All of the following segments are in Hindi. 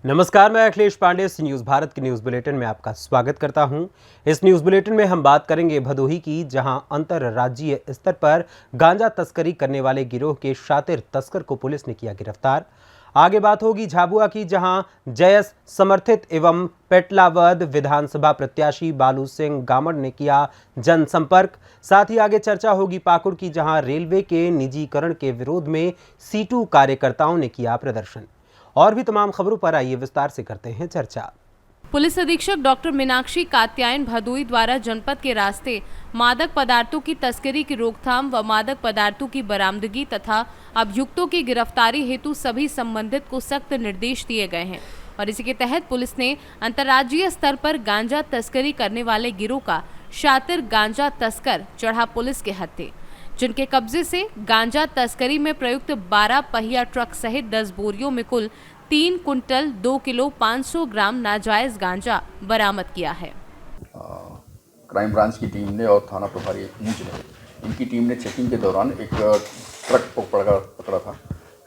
नमस्कार, मैं अखिलेश पांडे न्यूज़ भारत के न्यूज़ बुलेटिन में आपका स्वागत करता हूं। इस न्यूज़ बुलेटिन में हम बात करेंगे भदोही की, जहां अंतर्राज्यीय स्तर पर गांजा तस्करी करने वाले गिरोह के शातिर तस्कर को पुलिस ने किया गिरफ्तार। आगे बात होगी झाबुआ की, जहां जयस समर्थित एवं पेटलावद विधानसभा प्रत्याशी बालू सिंह गामड़ ने किया जनसंपर्क। साथ ही आगे चर्चा होगी पाकुड़ की, जहां रेलवे के निजीकरण के विरोध में सीटू कार्यकर्ताओं ने किया प्रदर्शन। और भी तमाम खबरों पर आइए विस्तार से करते हैं चर्चा। पुलिस अधीक्षक डॉक्टर मीनाक्षी कात्यायन भदोही द्वारा जनपद के रास्ते मादक पदार्थों की तस्करी की रोकथाम व मादक पदार्थों की बरामदगी तथा अभियुक्तों की गिरफ्तारी हेतु सभी संबंधित को सख्त निर्देश दिए गए हैं और इसी के तहत पुलिस ने अंतर्राज्यीय स्तर पर गांजा तस्करी करने वाले गिरोह का शातिर गांजा तस्कर चढ़ा पुलिस के हत्थे, जिनके कब्जे से गांजा तस्करी में प्रयुक्त 12 पहिया ट्रक सहित 10 बोरियों में कुल 3 कुंटल 2 किलो 500 ग्राम नाजायज गांजा बरामद किया है। क्राइम ब्रांच की टीम ने और थाना प्रभारी ऊंच ने, इनकी टीम ने चेकिंग के दौरान एक ट्रक को पकड़ा था,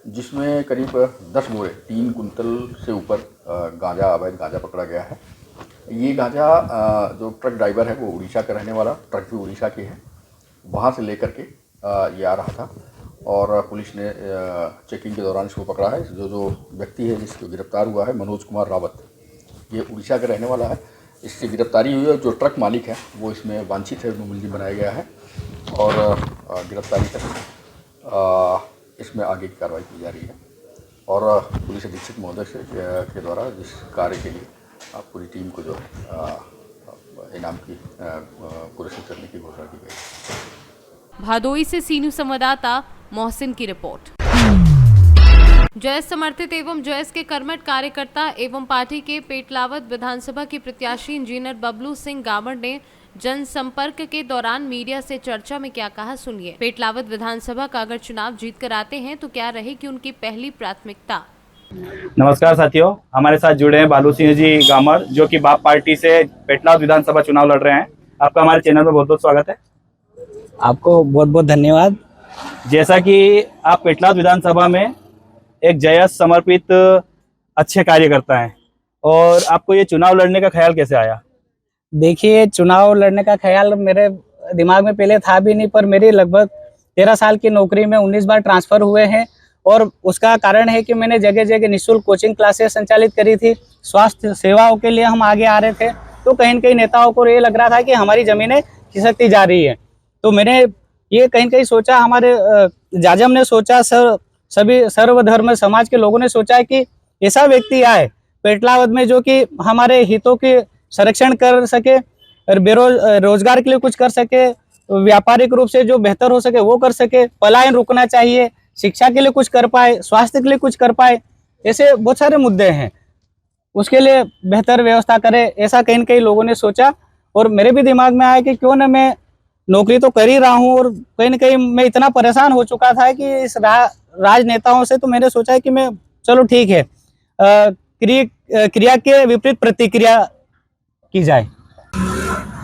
जिसमें करीब 10 बोरे 3 कुंटल से ऊपर गांजा, अवैध गांजा पकड़ा गया है। ये गांजा जो ट्रक ड्राइवर है वो उड़ीसा का रहने वाला, ट्रक भी उड़ीसा की है, वहाँ से लेकर के ये आ रहा था और पुलिस ने चेकिंग के दौरान इसको पकड़ा है। जो व्यक्ति है जिसको गिरफ्तार हुआ है, मनोज कुमार रावत, ये उड़ीसा का रहने वाला है। इससे गिरफ्तारी हुई है। जो ट्रक मालिक है वो इसमें वांछित है, मुलजिम बनाया गया है और गिरफ्तारी तक इसमें आगे की कार्रवाई की जा रही है और पुलिस अधीक्षक महोदय के द्वारा जिस कार्य के लिए पूरी टीम को जो है इनाम की पुरस्कृत करने की घोषणा की गई। भदोही से सीनू संवाददाता मोहसिन की रिपोर्ट। जयस समर्थित एवं जयस के कर्मठ कार्यकर्ता एवं पार्टी के पेटलावद विधानसभा के प्रत्याशी इंजीनियर बबलू सिंह गामड़ ने जनसंपर्क के दौरान मीडिया से चर्चा में क्या कहा, सुनिए। पेटलावद विधानसभा का अगर चुनाव जीत कर आते हैं तो क्या रहेगी उनकी पहली प्राथमिकता? नमस्कार साथियों, हमारे साथ जुड़े हैं बालू सिंह जी गामड़, जो कि बाप पार्टी से पेटलावद विधानसभा चुनाव लड़ रहे हैं। आपका हमारे चैनल में बहुत बहुत स्वागत है। आपको बहुत बहुत धन्यवाद। जैसा कि आप पेटलावद विधानसभा में एक जयस समर्पित अच्छे कार्यकर्ता हैं, और आपको ये चुनाव लड़ने का ख्याल कैसे आया? देखिए, चुनाव लड़ने का ख्याल मेरे दिमाग में पहले था भी नहीं, पर मेरी लगभग 13 साल की नौकरी में 19 बार ट्रांसफर हुए हैं और उसका कारण है कि मैंने जगह जगह निःशुल्क कोचिंग क्लासेस संचालित करी थी। स्वास्थ्य सेवाओं के लिए हम आगे आ रहे थे, तो कहीं न कहीं नेताओं को ये लग रहा था कि हमारी ज़मीनें खिसकती जा रही है। तो मैंने ये कहीं न कहीं सोचा, हमारे जाजम ने सोचा, सभी सर्वधर्म समाज के लोगों ने सोचा कि ऐसा व्यक्ति आए पेटलावद में जो कि हमारे हितों के संरक्षण कर सके और रोजगार के लिए कुछ कर सके, व्यापारिक रूप से जो बेहतर हो सके वो कर सके, पलायन रुकना चाहिए, शिक्षा के लिए कुछ कर पाए, स्वास्थ्य के लिए कुछ कर पाए, ऐसे बहुत सारे मुद्दे हैं, उसके लिए बेहतर व्यवस्था करे, ऐसा कहीं न कहीं लोगों ने सोचा। और मेरे भी दिमाग में आया कि क्यों ना, मैं नौकरी तो कर ही रहा हूँ और कहीं न कहीं मैं इतना परेशान हो चुका था कि इस राजनेताओं से, तो मैंने सोचा है कि मैं चलो ठीक है, क्रिया के विपरीत प्रतिक्रिया की जाए।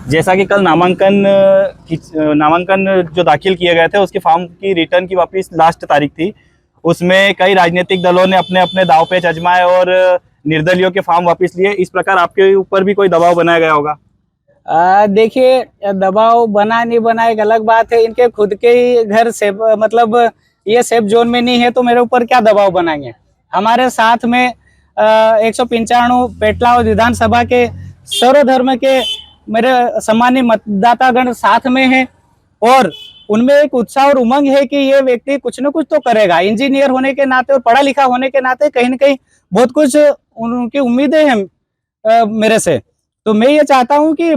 जैसा कि कल नामांकन जो दाखिल किए गए थे, उसके फॉर्म की रिटर्न की वापस लास्ट तारीख थी, उसमें कई राजनीतिक दलों ने अपने अपने दाव पेच आजमाए और निर्दलियों के फॉर्म वापस लिए। इस प्रकार आपके ऊपर भी कोई दबाव बनाया गया होगा? देखिए, दबाव बना नहीं बना एक अलग बात है। इनके खुद के ही घर से, मतलब ये सेफ जोन में नहीं है, तो मेरे ऊपर क्या दबाव बनाएंगे। हमारे साथ में 195 पेटलावद विधानसभा के सर्वधर्म के मेरे सम्मानीय मतदातागण साथ में हैं और उनमें एक उत्साह और उमंग है कि ये व्यक्ति कुछ न कुछ तो करेगा। इंजीनियर होने के नाते और पढ़ा लिखा होने के नाते कहीं न कहीं बहुत कुछ उनकी उम्मीदें हैं मेरे से। तो मैं ये चाहता हूं कि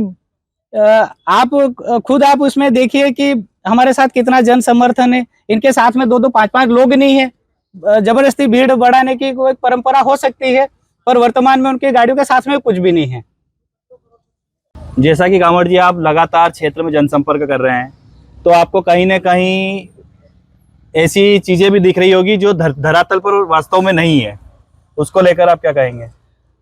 आप उसमें देखिए कि हमारे साथ कितना जन समर्थन है। इनके साथ में 2-2, 5-5 लोग नहीं है। जबरदस्ती भीड़ बढ़ाने की कोई परंपरा हो सकती है, पर वर्तमान में उनकी गाड़ियों के साथ में कुछ भी नहीं है। जैसा कि गामड़ जी, आप लगातार क्षेत्र में जनसंपर्क कर रहे हैं, तो आपको कहीं ना कहीं ऐसी चीजें भी दिख रही होगी जो धरातल पर वास्तव में नहीं है, उसको लेकर आप क्या कहेंगे?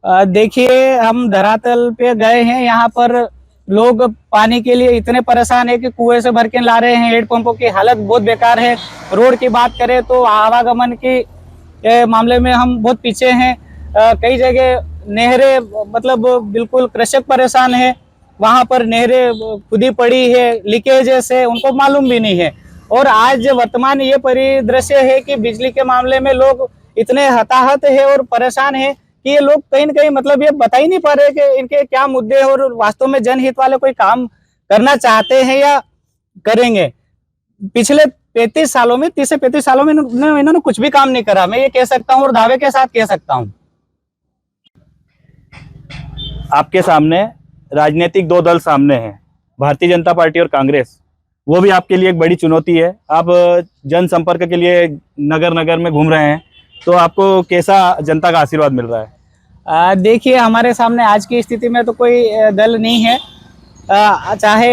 देखिए, हम धरातल पे गए हैं, यहाँ पर लोग पानी के लिए इतने परेशान है कि कुएं से भर के ला रहे हैं। हेडपंपों की हालत बहुत बेकार है। रोड की बात करें तो आवागमन के मामले में हम बहुत पीछे हैं। कई जगह नहरें मतलब बिल्कुल कृषक परेशान है, वहां पर नहरें खुदी पड़ी है, लीकेजेस है, उनको मालूम भी नहीं है। और आज वर्तमान ये परिदृश्य है कि बिजली के मामले में लोग इतने हताहत है और परेशान है कि ये लोग कहीं न कहीं मतलब ये बता ही नहीं पा रहे कि इनके क्या मुद्दे हैं और वास्तव में जनहित वाले कोई काम करना चाहते हैं या करेंगे। पिछले 35 सालों में 30 से 35 सालों में इन्होंने कुछ भी काम नहीं करा, मैं ये कह सकता हूँ और दावे के साथ कह सकता हूँ। आपके सामने राजनीतिक दो दल सामने हैं, भारतीय जनता पार्टी और कांग्रेस। वो भी आपके लिए एक बड़ी चुनौती है। आप जनसंपर्क के लिए नगर नगर में घूम रहे हैं, तो आपको कैसा जनता का आशीर्वाद मिल रहा है? देखिए, हमारे सामने आज की स्थिति में तो कोई दल नहीं है। चाहे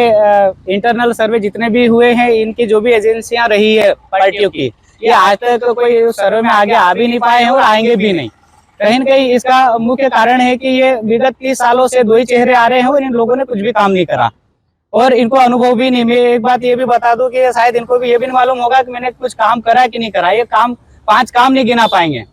इंटरनल सर्वे जितने भी हुए हैं, इनकी जो भी एजेंसियां रही है पार्टियों की, ये आज तक कोई सर्वे में आगे आ भी नहीं पाए हैं और आएंगे भी नहीं। कहीं न कहीं इसका मुख्य कारण है कि ये विगत 30 सालों से दो ही चेहरे आ रहे हैं और इन लोगों ने कुछ भी काम नहीं करा और इनको अनुभव भी नहीं। मैं एक बात ये भी बता दूं कि शायद इनको भी ये भी नहीं मालूम होगा कि मैंने कुछ काम करा कि नहीं करा। ये काम 5 काम नहीं गिना पाएंगे।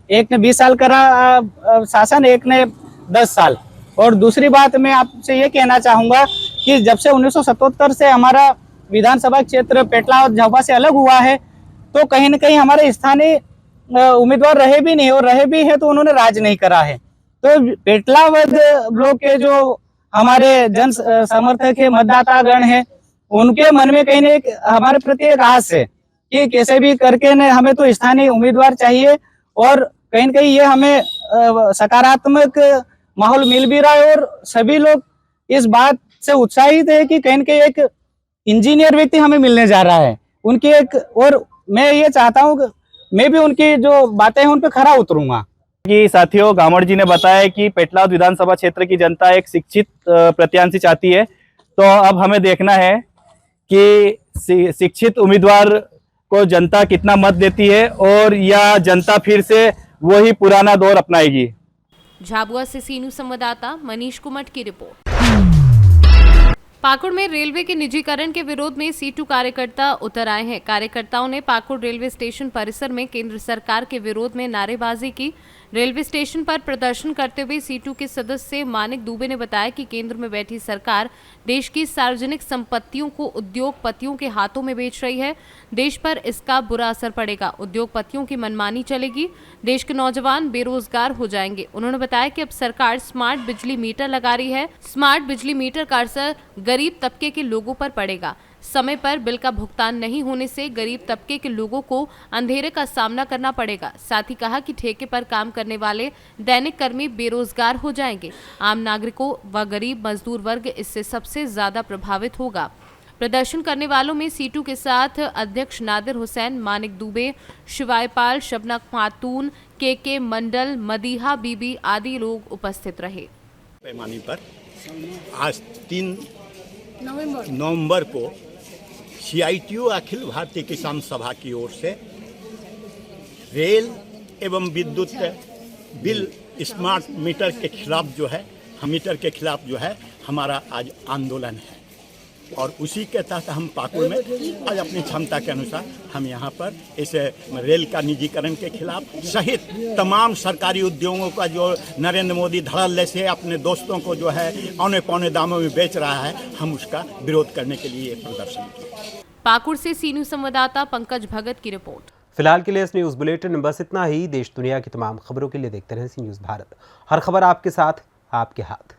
एक ने 20 साल करा शासन, एक ने 10 साल। और दूसरी बात मैं आपसे ये कहना चाहूंगा कि जब से 1977 से हमारा विधानसभा क्षेत्र पेटला और झाबुआ से अलग हुआ है, तो कहीं न कहीं हमारे स्थानीय उम्मीदवार रहे भी नहीं और रहे भी है तो उन्होंने राज नहीं करा है। तो पेटलावद ब्लॉक के जो हमारे जन समर्थक है, मतदाता गण है, उनके मन में कहीं न हमारे प्रति एक आस है कि कैसे भी करके न हमें तो स्थानीय उम्मीदवार चाहिए और कहीं न कहीं ये हमें सकारात्मक माहौल मिल भी रहा है और सभी लोग इस बात से उत्साहित है कि कहीं न कहीं एक इंजीनियर व्यक्ति हमें मिलने जा रहा है। उनकी एक, और मैं ये चाहता हूँ कि मैं भी उनकी जो बातें हैं उन पे खरा उतरूंगा। कि साथियों, गामड़ जी ने बताया कि पेटलाद विधानसभा क्षेत्र की जनता एक शिक्षित प्रत्याशी चाहती है। तो अब हमें देखना है कि शिक्षित उम्मीदवार को जनता कितना मत देती है और या जनता फिर से वही पुराना दौर अपनाएगी। झाबुआ से सीनू संवाददाता मनीष कुमट की रिपोर्ट। पाकुड़ में रेलवे के निजीकरण के विरोध में सीटू कार्यकर्ता उतर आए हैं। कार्यकर्ताओं ने पाकुड़ रेलवे स्टेशन परिसर में केंद्र सरकार के विरोध में नारेबाजी की। रेलवे स्टेशन पर प्रदर्शन करते हुए सीटू के सदस्य मानिक दुबे ने बताया कि केंद्र में बैठी सरकार देश की सार्वजनिक संपत्तियों को उद्योगपतियों के हाथों में बेच रही है। देश पर इसका बुरा असर पड़ेगा। उद्योगपतियों की मनमानी चलेगी, देश के नौजवान बेरोजगार हो जाएंगे। उन्होंने बताया कि अब सरकार स्मार्ट बिजली मीटर लगा रही है। स्मार्ट बिजली मीटर का असर गरीब तबके के लोगों पर पड़ेगा। समय पर बिल का भुगतान नहीं होने से गरीब तबके के लोगों को अंधेरे का सामना करना पड़ेगा। साथ ही कहा कि ठेके पर काम करने वाले दैनिक कर्मी बेरोजगार हो जाएंगे। आम नागरिकों व गरीब मजदूर वर्ग इससे सबसे ज्यादा प्रभावित होगा। प्रदर्शन करने वालों में सीटू के साथ अध्यक्ष नादिर हुसैन, मानिक दुबे, शिवायपाल, शबना खातून, के मंडल, मदीहा बीबी आदि लोग उपस्थित रहे। पैमाने पर आज 3 नवंबर को CITU अखिल भारतीय किसान सभा की ओर से रेल एवं विद्युत बिल स्मार्ट मीटर के खिलाफ जो है हमारा आज आंदोलन है और उसी के तहत हम पाकुड़ में आज अपनी क्षमता के अनुसार हम यहाँ पर इस रेल का निजीकरण के खिलाफ सहित तमाम सरकारी उद्योगों का जो नरेंद्र मोदी धड़ल्ले से अपने दोस्तों को जो है औने पौने दामों में बेच रहा है, हम उसका विरोध करने के लिए प्रदर्शन किया। पाकुड़ से सीनू संवाददाता पंकज भगत की रिपोर्ट। फिलहाल के लिए इस न्यूज़ बुलेटिन में बस इतना ही। देश दुनिया की तमाम खबरों के लिए देखते रहें सी न्यूज़ भारत। हर खबर आपके साथ, आपके हाथ।